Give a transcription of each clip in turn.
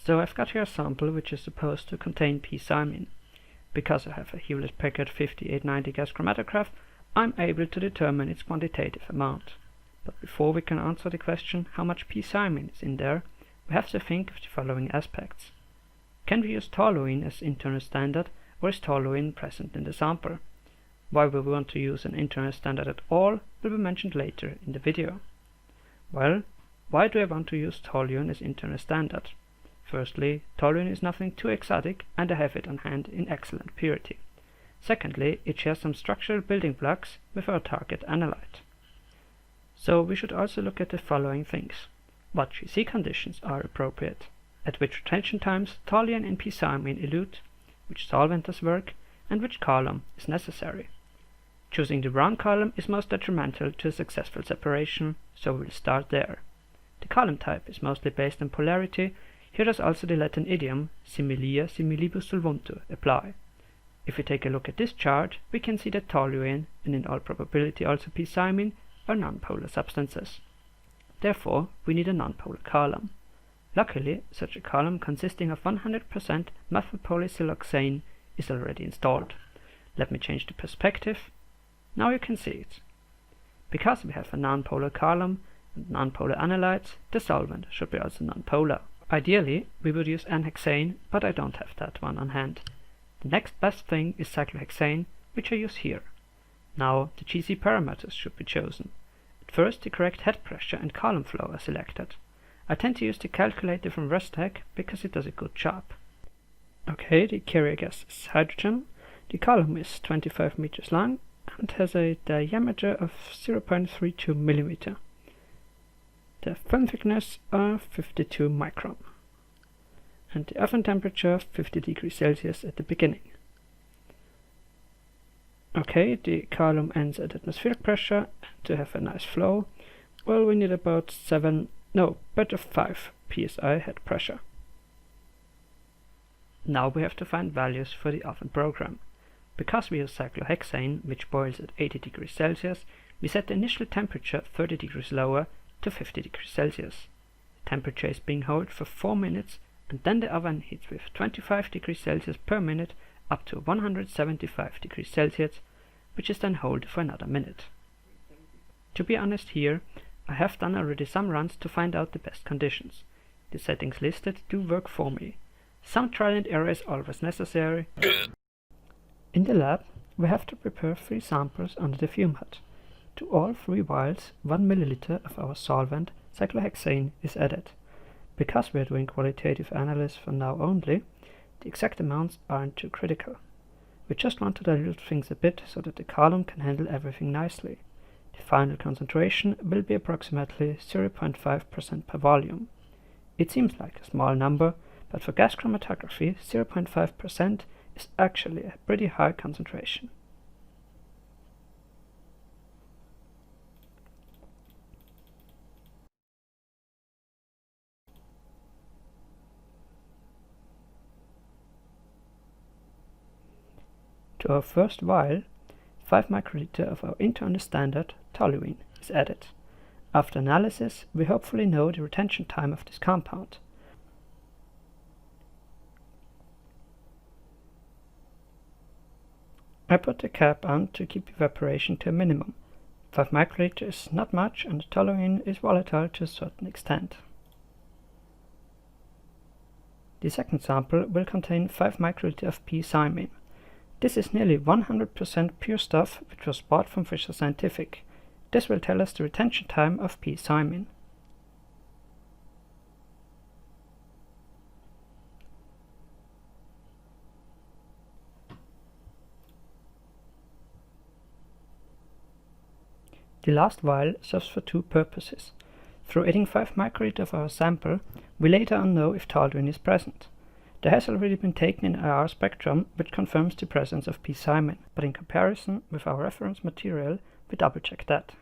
So I've got here a sample which is supposed to contain p-cymene. Because I have a Hewlett-Packard 5890 gas chromatograph, I'm able to determine its quantitative amount. But before we can answer the question how much p-cymene is in there, we have to think of the following aspects. Can we use toluene as internal standard, or is toluene present in the sample? Why we want to use an internal standard at all will be mentioned later in the video. Well, why do I want to use toluene as internal standard? Firstly, toluene is nothing too exotic and I have it on hand in excellent purity. Secondly, it shares some structural building blocks with our target analyte. So we should also look at the following things. What GC conditions are appropriate? At which retention times toluene and p-cymene elute? Which solvent does work? And which column is necessary? Choosing the wrong column is most detrimental to a successful separation, so we'll start there. The column type is mostly based on polarity. Here does also the Latin idiom similia similibus solvuntur apply. If we take a look at this chart, we can see that toluene, and in all probability also p-cymene, are nonpolar substances. Therefore, we need a nonpolar column. Luckily, such a column consisting of 100% methylpolysiloxane is already installed. Let me change the perspective. Now you can see it. Because we have a nonpolar column and nonpolar analytes, the solvent should be also nonpolar. Ideally, we would use N-hexane, but I don't have that one on hand. The next best thing is cyclohexane, which I use here. Now the GC parameters should be chosen. At first the correct head pressure and column flow are selected. I tend to use the calculator from Restec because it does a good job. Okay, the carrier gas is hydrogen. The column is 25 meters long and has a diameter of 0.32 mm. The film thickness are 52 micron. And the oven temperature 50 degrees Celsius at the beginning. Okay, the column ends at atmospheric pressure, and to have a nice flow, well, we need about 5 psi head pressure. Now we have to find values for the oven program. Because we use cyclohexane, which boils at 80 degrees Celsius, we set the initial temperature 30 degrees lower to 50 degrees Celsius. The temperature is being held for 4 minutes, and then the oven heats with 25 degrees Celsius per minute up to 175 degrees Celsius, which is then held for another minute. To be honest here, I have done already some runs to find out the best conditions. The settings listed do work for me. Some trial and error is always necessary. In the lab, we have to prepare 3 samples under the fume hood. To all 3 vials, 1 milliliter of our solvent, cyclohexane, is added. Because we are doing qualitative analysis for now only, the exact amounts aren't too critical. We just want to dilute things a bit so that the column can handle everything nicely. The final concentration will be approximately 0.5% per volume. It seems like a small number, but for gas chromatography 0.5% is actually a pretty high concentration. To our first vial, 5 microliter of our internal standard toluene is added. After analysis, we hopefully know the retention time of this compound. I put the cap on to keep evaporation to a minimum. 5 microliter is not much and the toluene is volatile to a certain extent. The second sample will contain 5 microliter of p-cymene. This is nearly 100% pure stuff which was bought from Fisher Scientific. This will tell us the retention time of p-cymene. The last vial serves for 2 purposes. Through adding 5 microliter of our sample, we later on know if toluene is present. There has already been taken an IR spectrum which confirms the presence of p-cymene, but in comparison with our reference material, we double check that.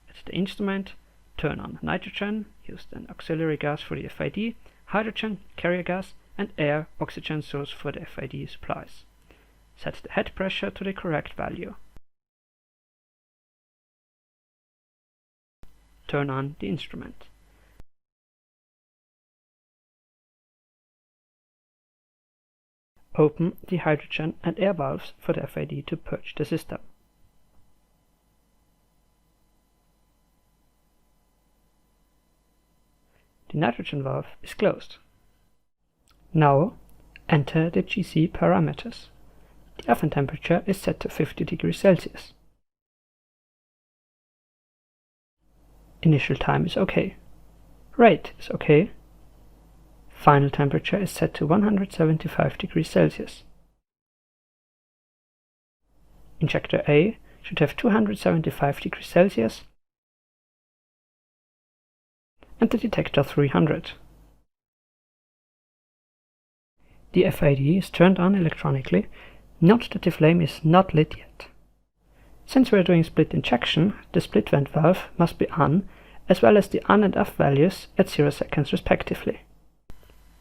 At the instrument, turn on nitrogen, use an auxiliary gas for the FID, hydrogen, carrier gas, and air, oxygen source for the FID supplies. Set the head pressure to the correct value. turn on the instrument. Open the hydrogen and air valves for the FID to purge the system. The nitrogen valve is closed. Now enter the GC parameters. The oven temperature is set to 50 degrees Celsius. Initial time is OK. Rate is OK. Final temperature is set to 175 degrees Celsius. Injector A should have 275 degrees Celsius and the detector 300. The FID is turned on electronically. Note that the flame is not lit yet. Since we are doing split injection, the split vent valve must be on, as well as the on and off values at 0 seconds respectively.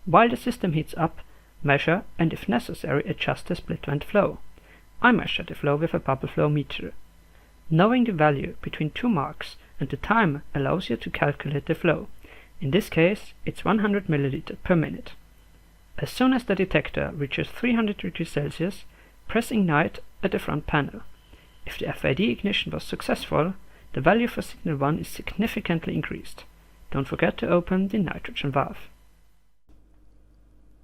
While the system heats up, measure and if necessary adjust the split vent flow. I measure the flow with a bubble flow meter. Knowing the value between two marks and the time allows you to calculate the flow. In this case, it's 100 ml per minute. As soon as the detector reaches 300 degrees Celsius, press ignite at the front panel. If the FID ignition was successful, the value for signal 1 is significantly increased. Don't forget to open the nitrogen valve.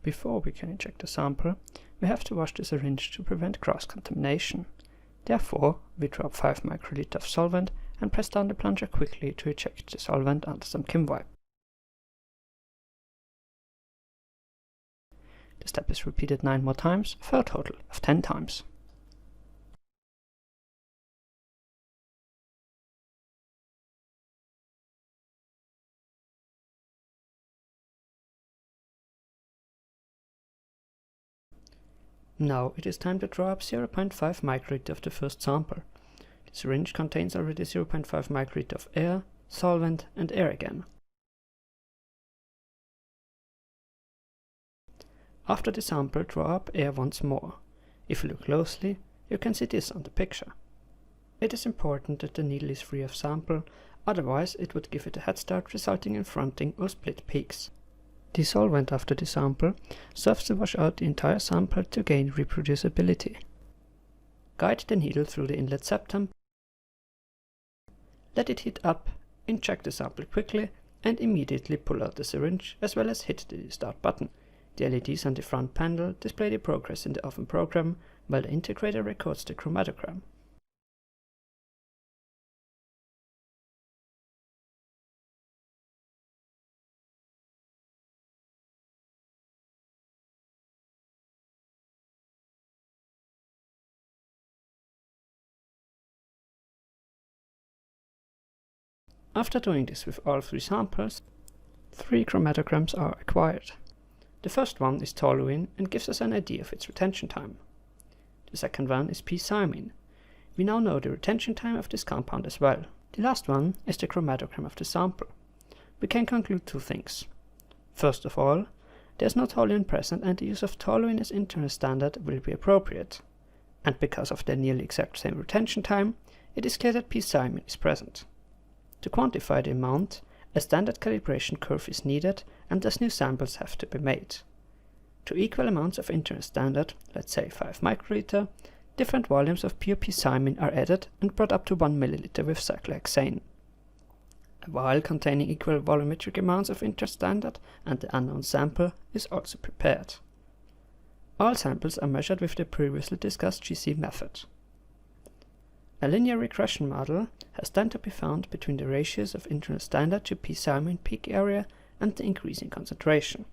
Before we can inject the sample, we have to wash the syringe to prevent cross-contamination. Therefore, we drop 5 microliter of solvent and press down the plunger quickly to eject the solvent under some Kim wipe. The step is repeated 9 more times for a total of 10 times. Now it is time to draw up 0.5 microliter of the first sample. The syringe contains already 0.5 microliter of air, solvent and air again. After the sample, draw up air once more. If you look closely, you can see this on the picture. It is important that the needle is free of sample, otherwise it would give it a head start resulting in fronting or split peaks. The solvent after the sample serves to wash out the entire sample to gain reproducibility. Guide the needle through the inlet septum, let it heat up, inject the sample quickly and immediately pull out the syringe as well as hit the start button. The LEDs on the front panel display the progress in the oven program, while the integrator records the chromatogram. After doing this with all 3 samples, 3 chromatograms are acquired. The first one is toluene and gives us an idea of its retention time. The second one is p-cymene. We now know the retention time of this compound as well. The last one is the chromatogram of the sample. We can conclude 2 things. First of all, there is no toluene present and the use of toluene as internal standard will be appropriate. And because of the nearly exact same retention time, it is clear that p-cymene is present. To quantify the amount, a standard calibration curve is needed and thus new samples have to be made. To equal amounts of internal standard, let's say 5 microliter, different volumes of pure p-cymene are added and brought up to 1 milliliter with cyclohexane. A vial containing equal volumetric amounts of internal standard and the unknown sample is also prepared. All samples are measured with the previously discussed GC method. A linear regression model has then to be found between the ratios of internal standard to p-cymene peak area and the increasing concentration.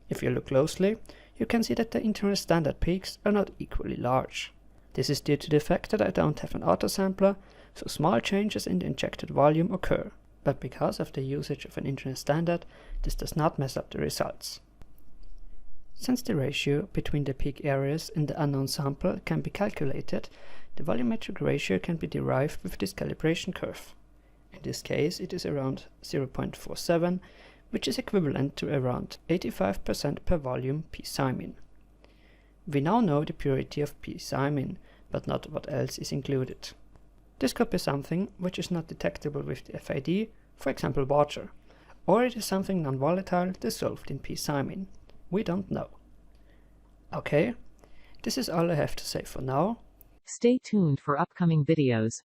If you look closely, you can see that the internal standard peaks are not equally large. This is due to the fact that I don't have an autosampler, so small changes in the injected volume occur, but because of the usage of an internal standard, this does not mess up the results. Since the ratio between the peak areas in the unknown sample can be calculated, the volumetric ratio can be derived with this calibration curve. In this case, it is around 0.47, which is equivalent to around 85% per volume p-cymene. We now know the purity of p-cymene, but not what else is included. This could be something which is not detectable with the FID for example water, or it is something non-volatile dissolved in p-cymene. We don't know. Okay, this is all I have to say for now. Stay tuned for upcoming videos.